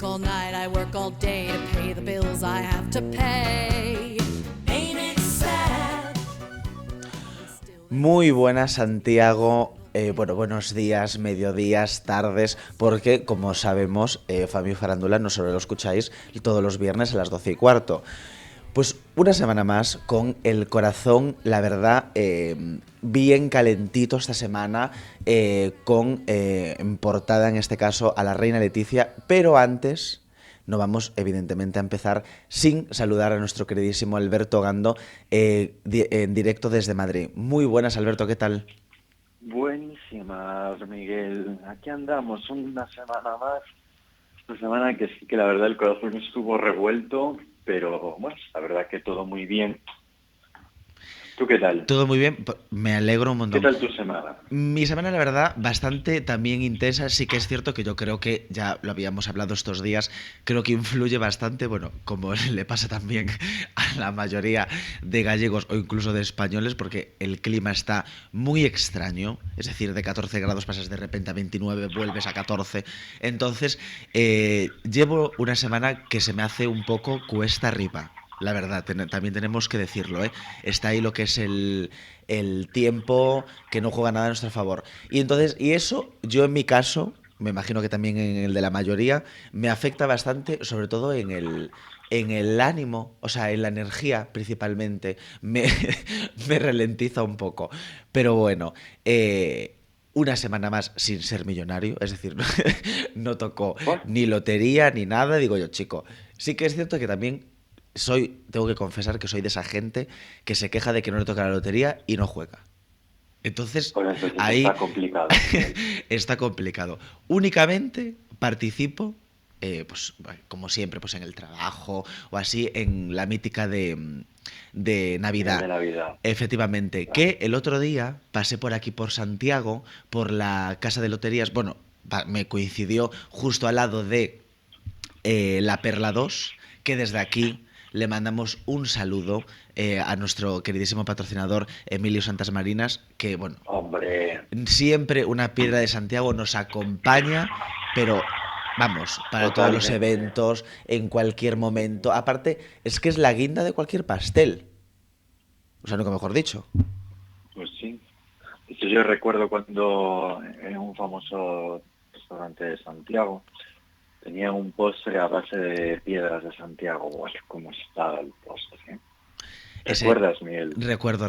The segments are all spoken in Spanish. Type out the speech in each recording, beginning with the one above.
all night, I work all day to pay the bills I have to pay. Ain't it sad? Muy buenas, Santiago. Buenos días, mediodías, tardes, porque como sabemos, Fabio Farándula no solo lo escucháis todos los viernes a las 12:15. Pues una semana más con el corazón, la verdad, bien calentito esta semana, con en portada en este caso a la reina Leticia, pero antes no vamos evidentemente a empezar sin saludar a nuestro queridísimo Alberto Gando en directo desde Madrid. Muy buenas, Alberto, ¿qué tal? Buenísimas, Miguel. Aquí andamos una semana más. Una semana que sí que la verdad el corazón estuvo revuelto, pero bueno, la verdad que todo muy bien. ¿Tú qué tal? Todo muy bien, me alegro un ¿Qué montón. tal tu semana? Mi semana, la verdad, bastante también intensa. Sí que es cierto que yo creo que ya lo habíamos hablado estos días. Creo que influye bastante, bueno, como le pasa también a la mayoría de gallegos o incluso de españoles, porque el clima está muy extraño. Es decir, de 14 grados pasas de repente a 29, vuelves a 14. Entonces, llevo una semana que se me hace un poco cuesta arriba. La verdad, también tenemos que decirlo, ¿eh? Está ahí lo que es el tiempo que no juega nada a nuestro favor. Y entonces, y eso, yo en mi caso, me imagino que también en el de la mayoría, me afecta bastante, sobre todo en el ánimo, o sea, en la energía principalmente, me ralentiza un poco. Pero bueno, una semana más sin ser millonario, es decir, no tocó ¿Por? ni lotería ni nada, digo yo, chico. Sí que es cierto que también tengo que confesar que soy de esa gente que se queja de que no le toca la lotería y no juega. Entonces, Pues entonces ahí está complicado, Miguel. está complicado. Únicamente participo, pues como siempre, pues en el trabajo o así, en la mítica de Miguel de Navidad. Navidad. Efectivamente, Claro. que el otro día pasé por aquí, por Santiago, por la casa de loterías. Bueno, me coincidió justo al lado de la Perla 2, que desde aquí le mandamos un saludo a nuestro queridísimo patrocinador Emilio Santas Marinas, que bueno, Hombre, siempre una piedra de Santiago nos acompaña, pero vamos, para todos los totalmente. eventos, en cualquier momento. Aparte, es que es la guinda de cualquier pastel. O sea, nunca mejor dicho. Pues sí. Esto yo recuerdo cuando en un famoso restaurante de Santiago tenía un postre a base de piedras de Santiago. Buah, cómo estaba el postre, ¿eh? Ese ¿Recuerdas, Miguel?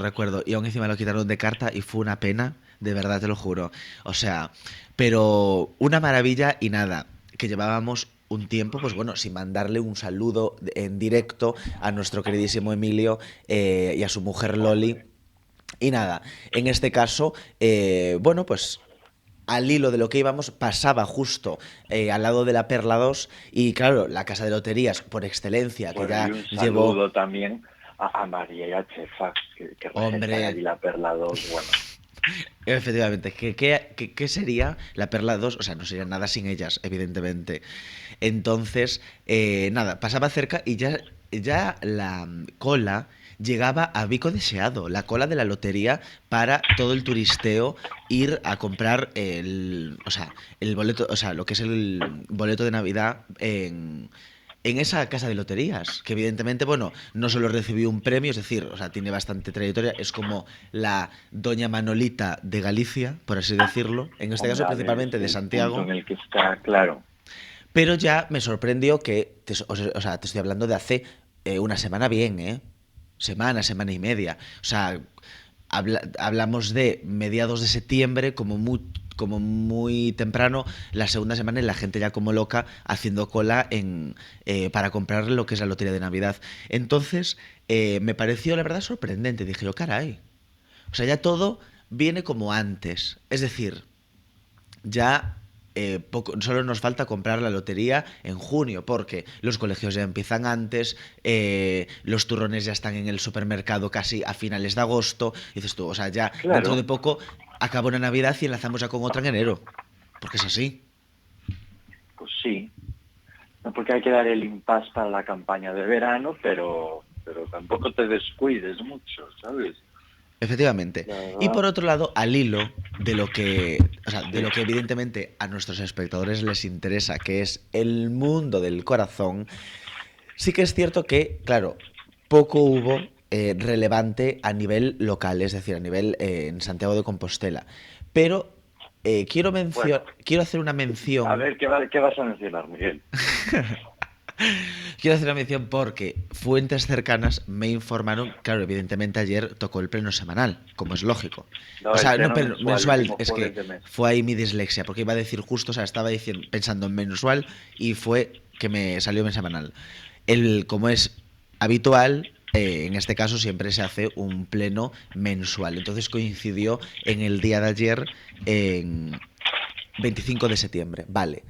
recuerdo. Y aún encima lo quitaron de carta y fue una pena, de verdad te lo juro. O sea, pero una maravilla y nada, que llevábamos un tiempo, pues bueno, sin mandarle un saludo en directo a nuestro queridísimo Emilio y a su mujer Loli. Hombre. Y nada, en este caso, bueno, pues al hilo de lo que íbamos, pasaba justo al lado de la Perla 2 y claro, la casa de loterías por excelencia, que Bueno, y ya un llevó, saludo también a María y a Chefa, que regentan hombre, allí la Perla 2. Bueno, efectivamente, ¿qué sería la Perla 2? O sea, no sería nada sin ellas, evidentemente. Entonces, nada, pasaba cerca y ya la cola llegaba a Vico Deseado, la cola de la lotería para todo el turisteo ir a comprar el boleto, o sea, lo que es el boleto de Navidad en esa casa de loterías, que evidentemente, bueno, no solo recibió un premio, es decir, o sea, tiene bastante trayectoria, es como la Doña Manolita de Galicia, por así decirlo, en este hombre, caso a ver, es principalmente de el punto Santiago, en el que está claro. pero ya me sorprendió que, o sea, te estoy hablando de hace una semana bien, ¿eh? Semana y media. O sea, hablamos de mediados de septiembre, como muy temprano, la segunda semana y la gente ya como loca haciendo cola para comprar lo que es la lotería de Navidad. Entonces, me pareció la verdad sorprendente. Dije yo, caray. O sea, ya todo viene como antes. Es decir, ya solo nos falta comprar la lotería en junio, porque los colegios ya empiezan antes, los turrones ya están en el supermercado casi a finales de agosto, y dices tú, o sea, ya dentro de Claro, poco acaba una Navidad y enlazamos ya con otra en enero, porque es así. pues sí. No porque hay que dar el impasse para la campaña de verano, pero tampoco te descuides mucho, ¿sabes? Efectivamente. la Y verdad. por otro lado, al hilo de lo que, o sea, de Sí. lo que evidentemente a nuestros espectadores les interesa, que es el mundo del corazón, sí que es cierto que, claro, poco hubo relevante a nivel local, es decir, a nivel en Santiago de Compostela. Pero Bueno, quiero hacer una a mención. ver, qué vas a mencionar, Miguel? Quiero hacer una mención porque fuentes cercanas me informaron, claro, evidentemente ayer tocó el pleno semanal, como es lógico. O No, el sea, no pleno pleno, mensual, mensual, último es jueves que de mes. fue ahí mi dislexia, porque iba a decir justo, o sea, estaba diciendo, pensando en mensual y fue que me salió en semanal. Como es habitual, en este caso siempre se hace un pleno mensual. Entonces coincidió en el día de ayer, en 25 de septiembre. Vale.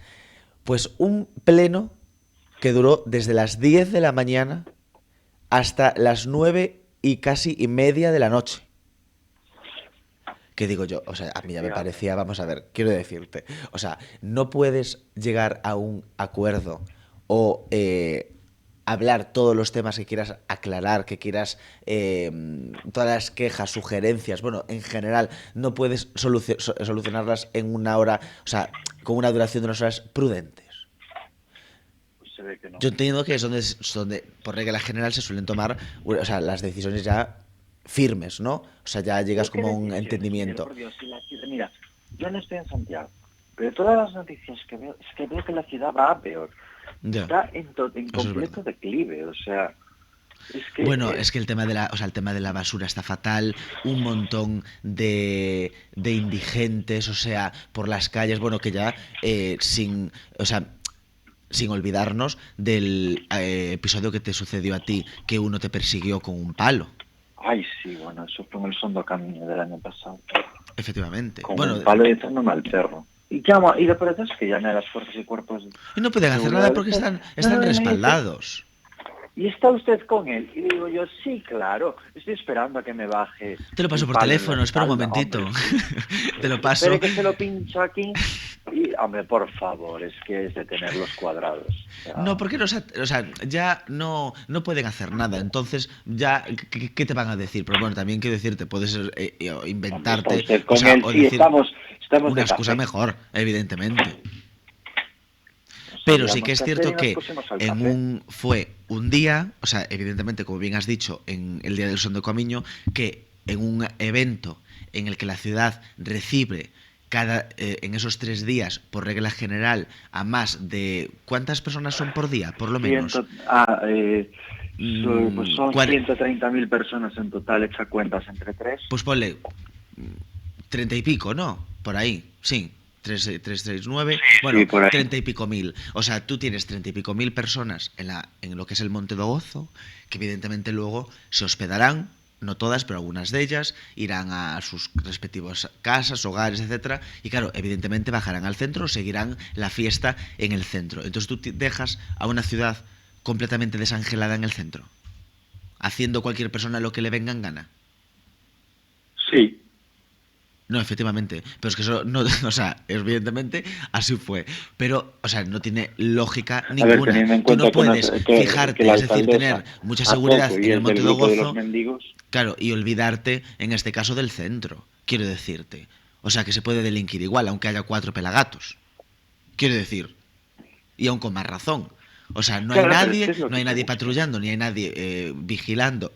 Pues un pleno que duró desde las 10 de la mañana hasta las 9 y casi y media de la noche. ¿Qué digo yo? O sea, a mí ya me Fíjate. parecía, vamos a ver, quiero decirte, o sea, no puedes llegar a un acuerdo o hablar todos los temas que quieras aclarar, que quieras, todas las quejas, sugerencias, bueno, en general, no puedes solucionarlas en una hora, o sea, con una duración de unas horas prudentes. Pues se ve que no. Yo entiendo que es donde, por regla general, se suelen tomar, o sea, las decisiones ya firmes, ¿no? O sea, ya llegas ¿Pero qué como a un decisiones, Miguel? entendimiento. Por Dios, si la ciudad... Mira, yo no estoy en Santiago, pero todas las noticias que veo es que veo que la ciudad va a peor. Ya, Está en eso es verdad. completo declive, o sea, es que... Bueno, es que el tema de la, o sea, el tema de la basura está fatal, un montón de indigentes, o sea, por las calles, bueno, que ya sin, o sea, sin olvidarnos del episodio que te sucedió a ti, que uno te persiguió con un palo. Ay, sí, bueno, eso fue en el Fondo Camino del año pasado. Efectivamente. Con Bueno, un palo y echándome al perro. Y después es que llamé a las fuerzas y cuerpos y no de pueden hacer seguridad nada del porque Estado. están No, y me dice, respaldados. ¿y está usted con él? Y digo yo, sí, claro, estoy esperando a que me baje Te lo paso el por palo en la teléfono, espera un espalda. Hombre, momentito. sí. Te lo Espere paso. que se lo pincho aquí. Y, hombre, por favor, es que es de tener los cuadrados. O No, sea, porque o sea, ya no pueden hacer nada. Entonces, ya, ¿qué te van a decir? Pero bueno, también quiero decirte, puedes hombre, está inventarte, usted o con sea, él, o sí, decir estamos una de excusa café. mejor, evidentemente. Nos Pero sí salíamos que es que hacer y cierto nos que pusimos al café. fue un día, o sea, evidentemente, como bien has dicho, en el Día del Son de Comiño, que en un evento en el que la ciudad recibe en esos 3 días, por regla general, a más de... ¿Cuántas personas son por día? Por lo menos. Pues Mm, son cuare- 130.000 personas en total, hecha cuentas entre tres. pues ponle 30 y pico, ¿no? Por ahí, sí. 369, Sí, bueno, por ahí. 30 y pico mil. O sea, tú tienes 30 y pico mil personas en lo que es el Monte do Gozo, que evidentemente luego se hospedarán, no todas, pero algunas de ellas, irán a sus respectivas casas, hogares, etcétera, y claro, evidentemente bajarán al centro o seguirán la fiesta en el centro. Entonces tú dejas a una ciudad completamente desangelada en el centro, haciendo cualquier persona lo que le venga en gana. Sí. No, efectivamente. Pero es que eso no, o sea, evidentemente así fue. Pero, o sea, no tiene lógica A ver, ninguna. teniendo en Tú no cuenta puedes que fijarte, la es decir, alcaldesa tener mucha a seguridad tope y en el es del Monte do grupo de los Gozo, mendigos. claro, y olvidarte, en este caso, del centro. Quiero decirte. O sea, que se puede delinquir igual, aunque haya 4 pelagatos. Quiero decir. Y aún con más razón. O sea, Claro, pero es que es lo no que hay se nadie busca. patrullando, ni hay nadie vigilando,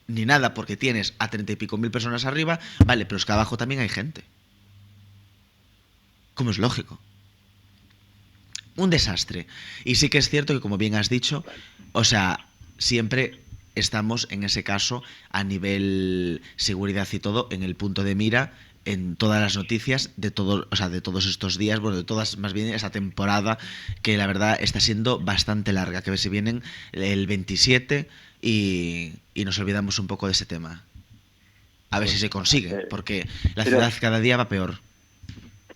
ni nada, porque tienes a 30 y pico mil personas arriba. Vale, pero es que abajo también hay gente. Como es lógico. Un desastre. Y sí que es cierto que, como bien has dicho, o sea, siempre estamos en ese caso a nivel seguridad y todo en el punto de mira en todas las noticias de todo, o sea, de todos estos días, bueno, de todas más bien esa temporada que la verdad está siendo bastante larga, que se vienen el 27 y nos olvidamos un poco de ese tema. A ver Pues si se nada, consigue, porque la pero ciudad cada día va peor.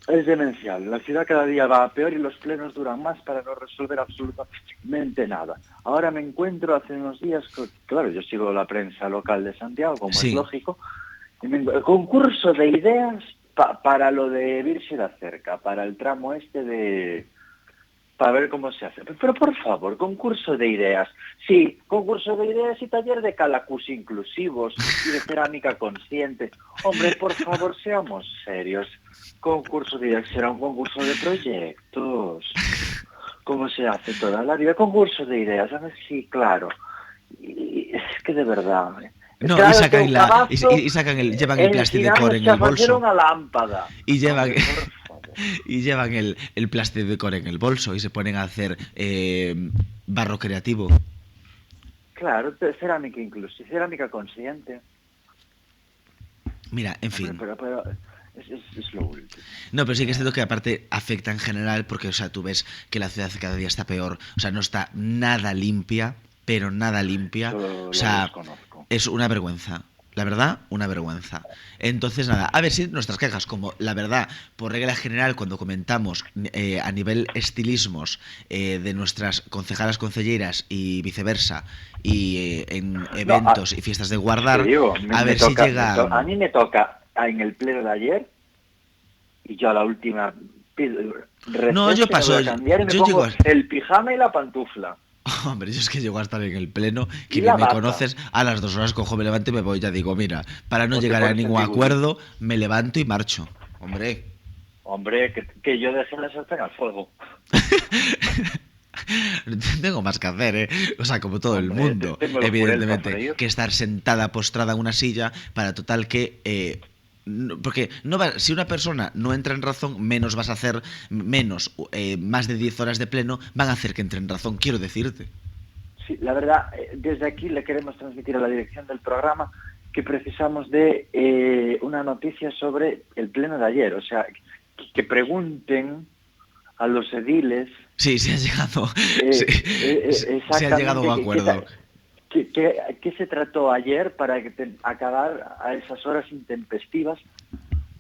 es demencial. La ciudad cada día va a peor y los plenos duran más para no resolver absolutamente nada. Ahora me encuentro hace unos días, claro, yo sigo la prensa local de Santiago, como es Sí, lógico, y el concurso de ideas para lo de Virse da Cerca, para el tramo este para ver cómo se hace. Pero por favor, concurso de ideas. Sí, concurso de ideas y taller de calacus inclusivos y de cerámica consciente. Hombre, por favor, seamos serios. Concurso de ideas será un concurso de proyectos. ¿Cómo se hace toda la vida? Concurso de ideas, a ver, sí, claro. Y es que de verdad... No, Claro, y sacan llevan el plastidecor en el bolso. Una lámpada. Y llevan, Hombre, por favor. y llevan el plastidecor en el bolso y se ponen a hacer barro creativo. Claro, cerámica inclusive, cerámica consciente. Mira, en fin. Pero es lo último. No, pero sí que es cierto que aparte afecta en general porque, o sea, tú ves que la ciudad cada día está peor. O sea, no está nada limpia, pero nada limpia. Eso O sea, lo desconozco. es una vergüenza. La verdad, una vergüenza. Entonces, nada, a ver si nuestras quejas, como la verdad, por regla general, cuando comentamos a nivel estilismos de nuestras concejalas concelleras y viceversa, y en eventos y fiestas de guardar, Te digo, a ver si llega... A mí me toca en el pleno de ayer y yo a la última No, yo paso, voy a cambiar y me yo pongo llego el pijama y la pantufla. Hombre, yo es que llego a estar en el pleno, que Y bien la me bata. conoces, a las 2 horas cojo, me levanto y me voy, ya digo, mira, para no O te llegar a pones ningún en bigudí. acuerdo, me levanto y marcho. Hombre, Hombre, que yo dejé la sartén al fuego. tengo más que hacer, ¿eh? O sea, como todo el Hombre, mundo, tengo el jurel para evidentemente, freír. que estar sentada, postrada en una silla, para total que... porque no va, si una persona no entra en razón, menos vas a hacer, más de 10 horas de pleno, van a hacer que entre en razón, quiero decirte. Sí, la verdad, desde aquí le queremos transmitir a la dirección del programa que precisamos de una noticia sobre el pleno de ayer. O sea, que pregunten a los ediles... Sí, se ha llegado, se ha llegado a un acuerdo. ¿Qué se trató ayer para acabar a esas horas intempestivas?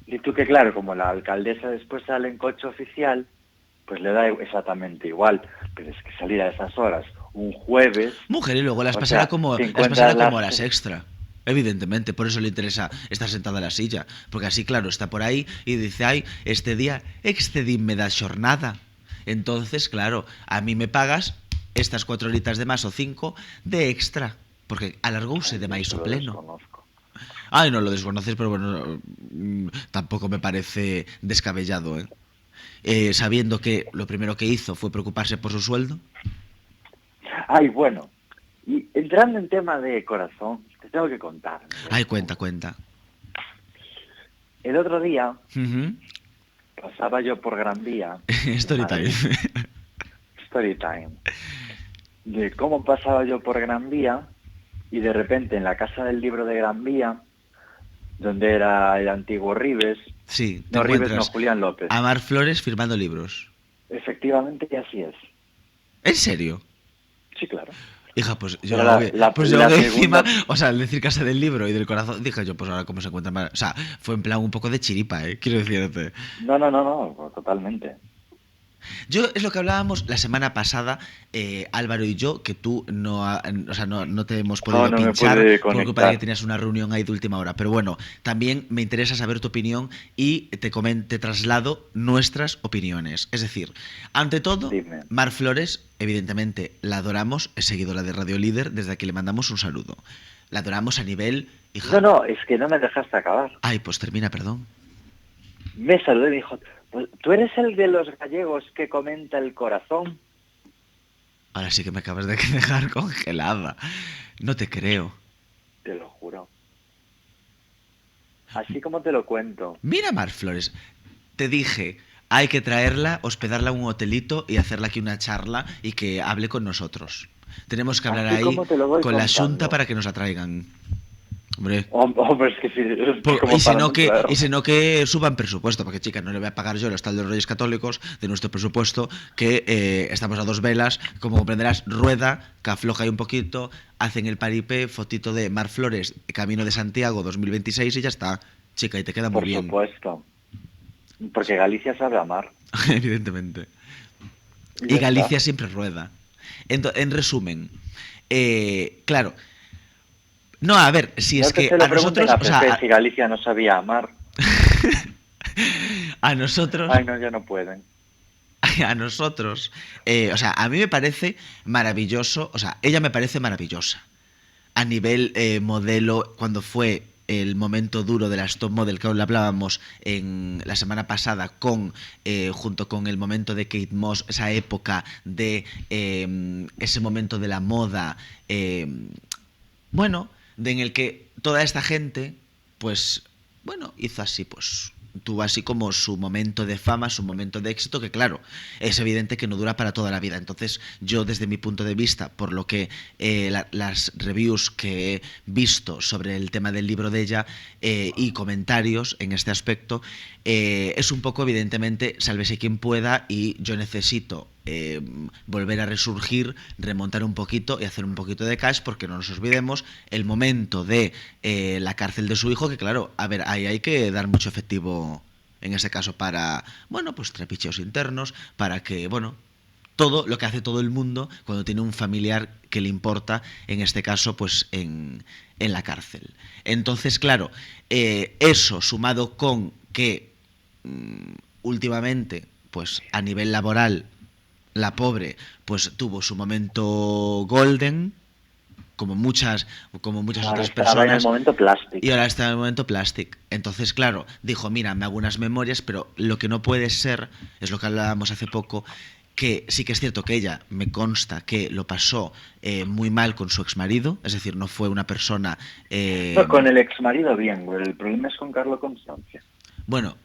Y tú que claro, como la alcaldesa después sale en coche oficial, pues le da exactamente igual. Pero es que salir a esas horas un jueves... Mujer, y luego las o pasará sea, como, se las encuentra pasará como las- horas extra. Evidentemente, por eso le interesa estar sentada en la silla. Porque así, claro, está por ahí y dice, ay, este día excedíme da xornada. Entonces, claro, a mí me pagas estas 4 horitas de más o 5 de extra. Porque alargouse de máis o Lo pleno. desconozco. Ay, no lo desconoces, pero bueno, tampoco me parece descabellado, ¿eh? Sabiendo que lo primero que hizo fue preocuparse por su sueldo. Ay, bueno, y entrando en tema de corazón, te tengo que contar. Ay, cuenta. El otro día Ujú. pasaba yo por Gran Vía. Story time. Story time. De cómo pasaba yo por Gran Vía y de repente en la Casa del Libro de Gran Vía, donde era el antiguo Ribes, Sí, te no Ribes, no, encuentras Julián López. a Mar Flores firmando libros. Efectivamente, y así es. ¿En serio? Sí, claro. Hija, pues yo Pero lo la- vi- la- pues yo la lo vi segunda- encima, o sea, al decir Casa del Libro y del Corazón, dije yo, pues ahora cómo se encuentra mal. O sea, fue en plan un poco de chiripa, quiero decirte. No, totalmente. Yo es lo que hablábamos la semana pasada, Álvaro y yo, que tú no te hemos podido No me pinchar pude por culpa de conectar. que tenías una reunión ahí de última hora. Pero bueno, también me interesa saber tu opinión y te traslado nuestras opiniones. Es decir, ante todo, Dime. Mar Flores, evidentemente la adoramos, es seguidora de Radio Líder, desde aquí le mandamos un saludo. La adoramos a nivel... Hija, No, es que no me dejaste acabar. Ay, pues termina, perdón. Me saludó y me dijo, pues, ¿tú eres el de los gallegos que comenta el corazón? Ahora sí que me acabas de dejar congelada. No te creo. Te lo juro. Así como te lo cuento. Mira, Mar Flores, te dije, hay que traerla, hospedarla a un hotelito y hacerle aquí una charla y que hable con nosotros. Tenemos que hablar Así ahí como te lo voy con la contando. Xunta para que nos la traigan. Hombre. Hombre, es que sí. Es como Y si, para no no que, traerlo. y si no que suban presupuesto, porque chica, no le voy a pagar yo el hostal de los Reyes Católicos de nuestro presupuesto, que estamos a 2 velas, como comprenderás, rueda, que afloja ahí un poquito, hacen el paripé, fotito de Mar Flores, Camino de Santiago 2026 y ya está, chica, y te queda muy Por bien. supuesto. Porque Galicia sabe amar. Evidentemente. ya Y Galicia está. siempre rueda. En resumen, claro. No, a ver, si No es te que se lo a pregunten nosotros, a o sea, Pepe si Galicia no sabía amar. a nosotros, Ay, no, ya no pueden. a nosotros, o sea, a mí me parece maravilloso, o sea, ella me parece maravillosa. A nivel modelo, cuando fue el momento duro de las top model que aún le hablábamos en la semana pasada con junto con el momento de Kate Moss, esa época de ese momento de la moda, bueno, en el que toda esta gente, pues, bueno, hizo así, pues, tuvo así como su momento de fama, su momento de éxito, que claro, es evidente que no dura para toda la vida. Entonces, yo desde mi punto de vista, por lo que las reviews que he visto sobre el tema del libro de ella y comentarios en este aspecto, es un poco evidentemente sálvese quien pueda y yo necesito volver a resurgir, remontar un poquito y hacer un poquito de cash, porque no nos olvidemos el momento de la cárcel de su hijo, que claro, a ver, ahí hay que dar mucho efectivo en ese caso para, bueno, pues trapicheos internos, para que, bueno, todo lo que hace todo el mundo cuando tiene un familiar que le importa, en este caso, pues en la cárcel. Entonces, claro, eso sumado con que últimamente, pues a nivel laboral, la pobre, pues tuvo su momento golden, como muchas Ahora otras estaba en el personas, momento plástico. y ahora está en el momento plastic. Entonces, claro, dijo, mira, me hago unas memorias, pero lo que no puede ser, es lo que hablábamos hace poco, que sí que es cierto que ella me consta que lo pasó muy mal con su exmarido, es decir, no fue una persona... No, con el ex marido bien, güey. El problema es con Carlos Constancia. Bueno,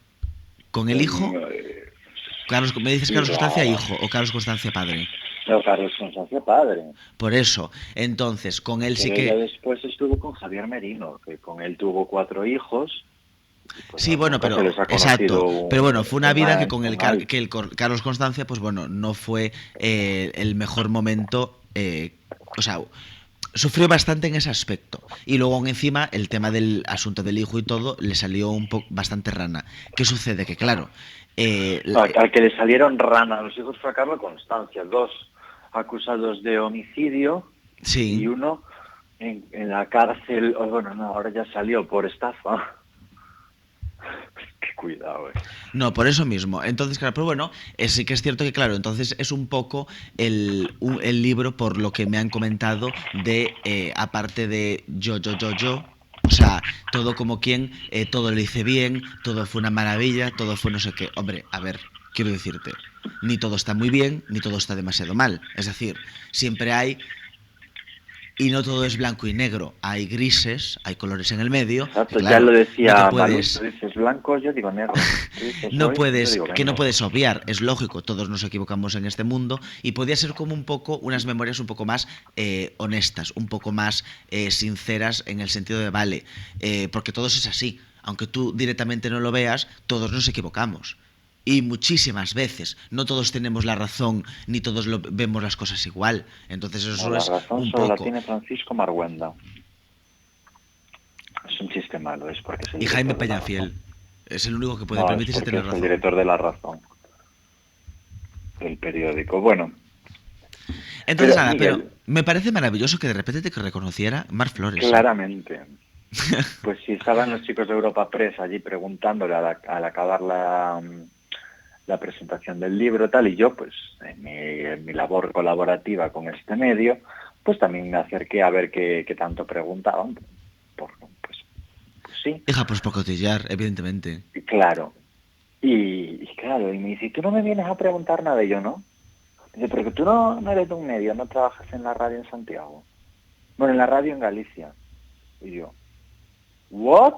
con el hijo, Carlos, me dices Carlos Constancia hijo o Carlos Constancia padre. No, Carlos Constancia padre. Por eso, entonces, con él sí Pero ella que... después estuvo con Javier Merino, que con él tuvo 4 hijos. Y pues Sí, bueno, nunca se pero les ha exacto. conocido Pero bueno, fue una vida que mal, con muy el, mal. que el Carlos Constancia, pues bueno, no fue el mejor momento. O sea, sufrió bastante en ese aspecto. Y luego encima el tema del asunto del hijo y todo le salió un poco bastante rana. ¿Qué sucede? Que claro, No, al que le salieron ranas a los hijos fue a Carlos Constancia. 2 acusados de homicidio y sí. uno en la cárcel. Oh, bueno, no, ahora ya salió por estafa. Qué cuidado, No, por eso mismo. Entonces, claro, pero bueno, sí que es cierto que, claro, entonces es un poco el libro, por lo que me han comentado, de, aparte de yo, o sea, todo como quien, todo lo hice bien, todo fue una maravilla, todo fue no sé qué. Hombre, a ver, quiero decirte, ni todo está muy bien, ni todo está demasiado mal. Es decir, siempre hay... Y no todo es blanco y negro, hay grises, hay colores en el medio, que Exacto, ya claro, lo no te decía Malú, tú puedes... dices blanco, yo digo negro. Tú dices No hoy, yo puedes, digo que no negro. puedes obviar, es lógico, todos nos equivocamos en este mundo y podía ser como un poco unas memorias un poco más honestas, un poco más sinceras en el sentido de vale, porque todos es así, aunque tú directamente no lo veas, todos nos equivocamos. Y muchísimas veces, no todos tenemos la razón, ni todos vemos las cosas igual. Entonces No, eso la es razón un solo la poco. tiene Francisco Marguenda. Es un chiste malo, es porque es el Y Jaime director de La Razón. Peñafiel es el único que puede No, es permitirse porque tener es el razón. director de La Razón, del periódico. Bueno, Entonces pero nada, pero Miguel, me parece maravilloso que de repente te reconociera Mar Flores, ¿eh? claramente, pues si estaban los chicos de Europa Press allí preguntándole al acabar la presentación del libro tal, y yo pues en mi labor colaborativa con este medio, pues también me acerqué a ver qué tanto preguntaban. Pues sí, Hija, pues por cotillar, evidentemente. claro. Y claro, y me dice, ¿tú no me vienes a preguntar nada? Y yo, ¿no? Dice, porque tú no eres de un medio, no trabajas en la radio en Santiago. Bueno, en la radio en Galicia. Y yo, ¿what?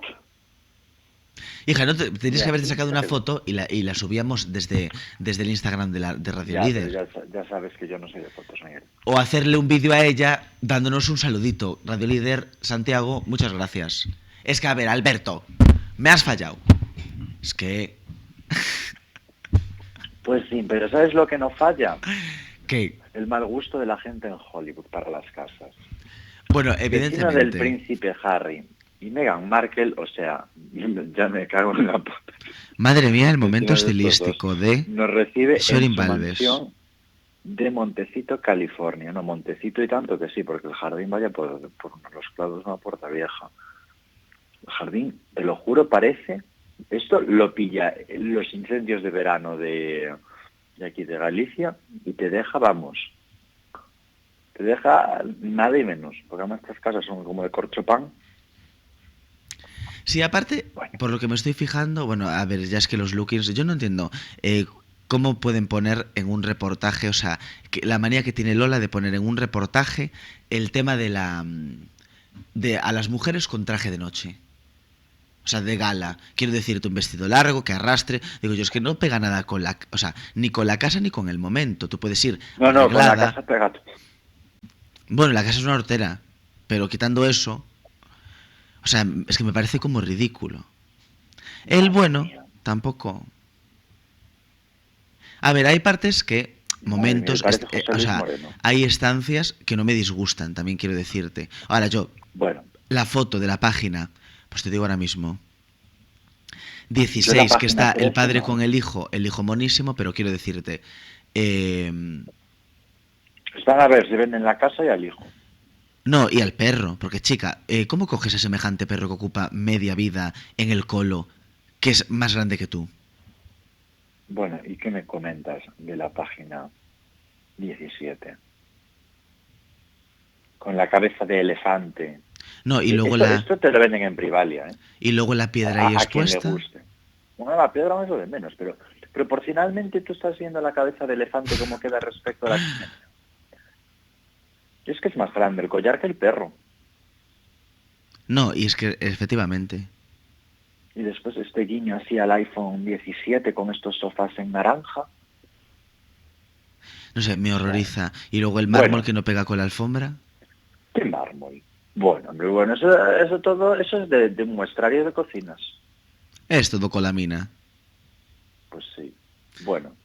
Hija, no Y tenías que haberte así sacado se una quedó. foto y la subíamos desde el Instagram de Radio Ya, pero Líder. ya sabes que yo no soy de fotos, Miguel. O hacerle un vídeo a ella dándonos un saludito. Radio Líder, Santiago, muchas gracias. Es que, a ver, Alberto, me has fallado. Es que... Pues sí, pero ¿sabes lo que no falla? ¿Qué? El mal gusto de la gente en Hollywood para las casas. Bueno, Vecino del evidentemente. príncipe Harry y Meghan Markle, o sea, ya me cago en la puta. Madre mía, el momento Vecino de estos dos. estilístico de Nos recibe en Shorin su Valves. mansión de Montecito, California. No, Montecito y tanto que sí, porque el jardín vaya por los claros de una puerta vieja. El jardín, te lo juro, parece... Esto lo pilla los incendios de verano de de aquí de Galicia, y te deja, vamos, te deja nada y menos, porque además estas casas son como de corchopán. Sí, aparte, Bueno, por lo que me estoy fijando, bueno, a ver, ya es que los lookings, yo no entiendo cómo pueden poner en un reportaje, o sea, que la manía que tiene Lola de poner en un reportaje el tema de de a las mujeres con traje de noche. O sea, de gala. Quiero decirte, un vestido largo, que arrastre. Digo yo, es que no pega nada con la... O sea, ni con la casa ni con el momento. Tú puedes ir no, con la arreglada. casa pega. Bueno, la casa es una hortera. Pero quitando eso... O sea, es que me parece como ridículo. El Madre bueno, mía, tampoco... A ver, hay partes que... madre mía, Momentos... parece José o Luis sea, Moreno. hay estancias que no me disgustan, también quiero decirte. Ahora yo, Bueno, la foto de la página... Pues te digo ahora mismo... yo la 16, que página está el 13 padre con no. el hijo monísimo, pero quiero decirte, eh, Están a ver si venden la casa y al hijo. no, y al perro, porque chica, ¿cómo coges a semejante perro que ocupa media vida en el colo, que es más grande que tú? Bueno, ¿y qué me comentas de la página 17? Con la cabeza de elefante. No, Esto te lo venden en Privalia, ¿eh? y luego la piedra ahí A quien le expuesta. guste. Bueno, la piedra es lo de menos, pero proporcionalmente tú estás viendo la cabeza de elefante cómo queda respecto a la chimenea. Es que es más grande el collar que el perro. No, y es que efectivamente. Y después este guiño así al iPhone 17 con estos sofás en naranja. No sé, me O sea, horroriza. Y luego el mármol bueno, que no pega con la alfombra. qué mármol. Bueno, hombre, bueno, eso todo, eso es de un muestrario de cocinas. Es todo colamina. Pues sí. Bueno,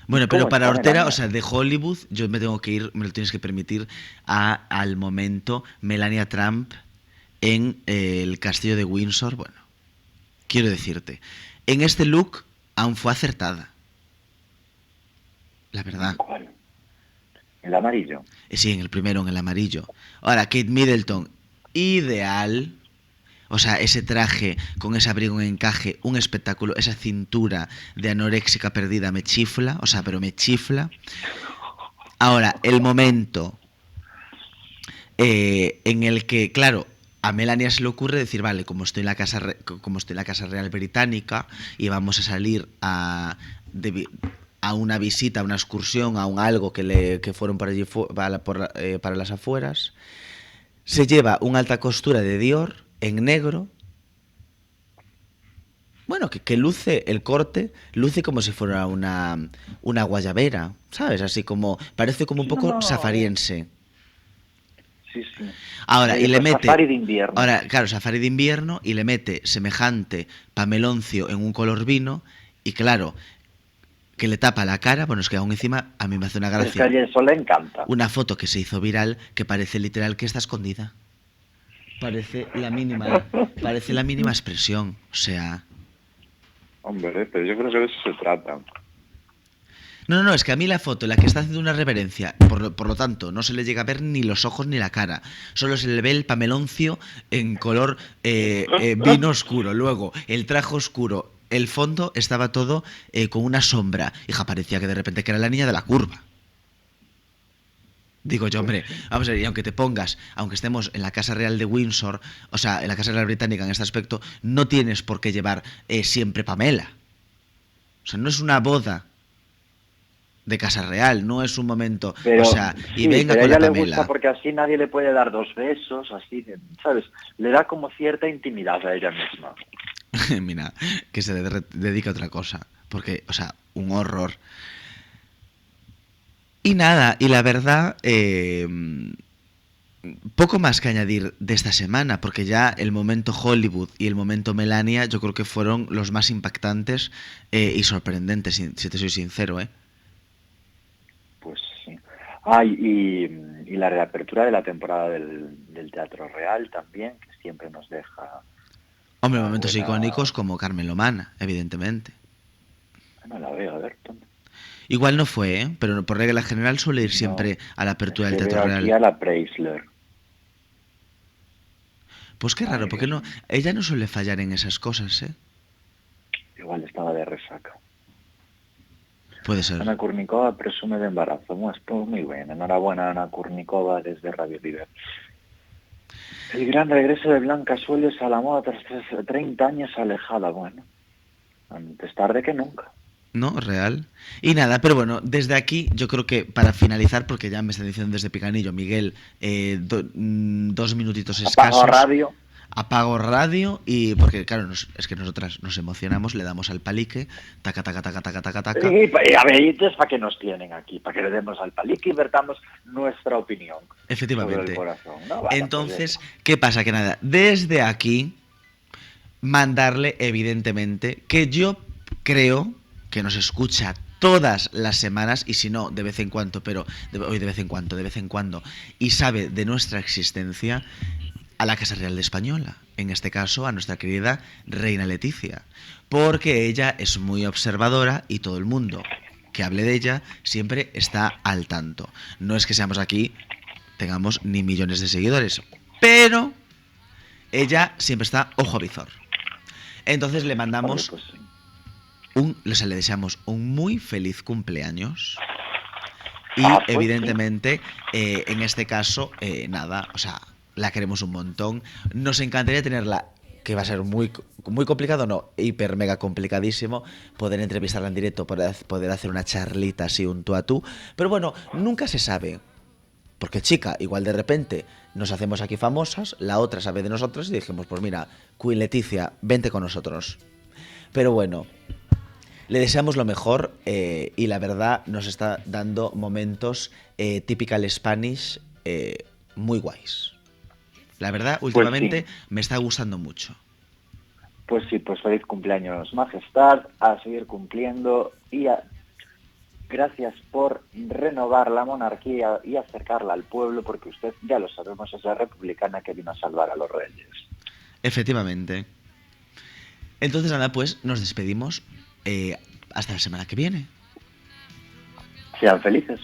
¿y Bueno, pero cómo para está Hortera, o Melania? sea, de Hollywood, yo me tengo que ir, me lo tienes que permitir, al momento Melania Trump en el castillo de Windsor. Bueno, quiero decirte, en este look aún fue acertada, la verdad. ¿Cuál? El amarillo. Sí, en el primero, en el amarillo. Ahora, Kate Middleton, ideal. O sea, ese traje con ese abrigo en encaje, un espectáculo, esa cintura de anoréxica perdida me chifla, o sea, pero me chifla. Ahora, el momento en el que, claro, a Melania se le ocurre decir, vale, como estoy en la como estoy en la Casa Real Británica y vamos a salir a una visita, a una excursión, a un algo que fueron por allí para las afueras, se lleva una alta costura de Dior en negro. Bueno, que luce el corte, luce como si fuera una guayabera, ¿sabes? Así como, parece como un poco No. safariense. Sí, sí. Ahora, y le Pues mete, safari de invierno. ahora, claro, safari de invierno, y le mete semejante pameloncio en un color vino, y claro, que le tapa la cara, bueno, es que aún encima a mí me hace una Es que gracia. a eso le encanta. Una foto que se hizo viral que parece literal que está escondida. Parece la mínima expresión, o sea... Hombre, pero yo creo que de eso se trata. No, no, no, es que a mí la foto en la que está haciendo una reverencia, por lo tanto, no se le llega a ver ni los ojos ni la cara. Solo se le ve el pameloncio en color vino oscuro. Luego, el traje oscuro. El fondo estaba todo con una sombra. Hija, parecía que de repente que era la niña de la curva. Digo yo, Pues hombre, sí. vamos a ver, y aunque te pongas, aunque estemos en la Casa Real de Windsor, o sea, en la Casa Real Británica en este aspecto, no tienes por qué llevar siempre Pamela. O sea, no es una boda de Casa Real, no es un momento, o Pero sea, y sí, venga pero a con ella la le gusta Pamela. porque así nadie le puede dar dos besos, así, ¿sabes? Le da como cierta intimidad a ella misma. Mira, que se dedica a otra cosa, porque, o sea, un horror. Y nada, y la verdad, poco más que añadir de esta semana, porque ya el momento Hollywood y el momento Melania yo creo que fueron los más impactantes y sorprendentes, si te soy sincero, ¿eh? Pues sí. Ah, y la reapertura de la temporada del Teatro Real también, que siempre nos deja Hombre, una momentos buena... icónicos como Carmen Lomana, evidentemente. No la veo, a ver, ¿dónde? Igual no fue, ¿eh? Pero por regla general suele ir No, siempre a la es apertura del que Teatro veo aquí Real. a la Preisler. Pues qué raro, Ay, porque Dios no, mío. ella no suele fallar en esas cosas, ¿eh? Igual estaba de resaca. Puede ser. Ana Kurnikova presume de embarazo. Pues muy bien, enhorabuena Ana Kurnikova desde Radio Libre. El gran regreso de Blanca Sueles a la moda tras 30 años alejada. Bueno, antes tarde que nunca. ¿No? Real. Y nada, pero bueno, desde aquí yo creo que para finalizar, porque ya me están diciendo desde Picanillo, Miguel, 2 minutitos escasos. Apago radio. Apago radio y porque claro, es que nosotras nos emocionamos, le damos al palique, taca, taca, taca, taca, taca, taca. Y a ver, entonces, ¿para qué nos tienen aquí? Para que le demos al palique y vertamos nuestra opinión. Efectivamente. Sobre el corazón, ¿no? Vale, entonces, pues ¿qué pasa? Que nada, desde aquí mandarle evidentemente que yo creo que nos escucha todas las semanas y si no, de vez en cuando, pero hoy de vez en cuando, y sabe de nuestra existencia, a la Casa Real de Española, en este caso a nuestra querida Reina Leticia, porque ella es muy observadora y todo el mundo que hable de ella siempre está al tanto. No es que seamos aquí, tengamos ni millones de seguidores, pero ella siempre está ojo a visor. Entonces le mandamos pues sí. le deseamos un muy feliz cumpleaños y pues evidentemente en este caso nada, o sea, la queremos un montón. Nos encantaría tenerla, que va a ser muy, muy complicado, no, hiper mega complicadísimo, poder entrevistarla en directo, poder hacer una charlita así, un tú a tú. Pero bueno, nunca se sabe. Porque chica, igual de repente nos hacemos aquí famosas, la otra sabe de nosotros y dijimos, pues mira, Queen Leticia, vente con nosotros. Pero bueno, le deseamos lo mejor y la verdad nos está dando momentos typical Spanish muy guays. La verdad, últimamente Pues sí. me está gustando mucho. Pues sí, pues feliz cumpleaños, Majestad, a seguir cumpliendo y gracias por renovar la monarquía y acercarla al pueblo, porque usted, ya lo sabemos, es la republicana que vino a salvar a los reyes. Efectivamente. Entonces nada, pues nos despedimos hasta la semana que viene. Sean felices.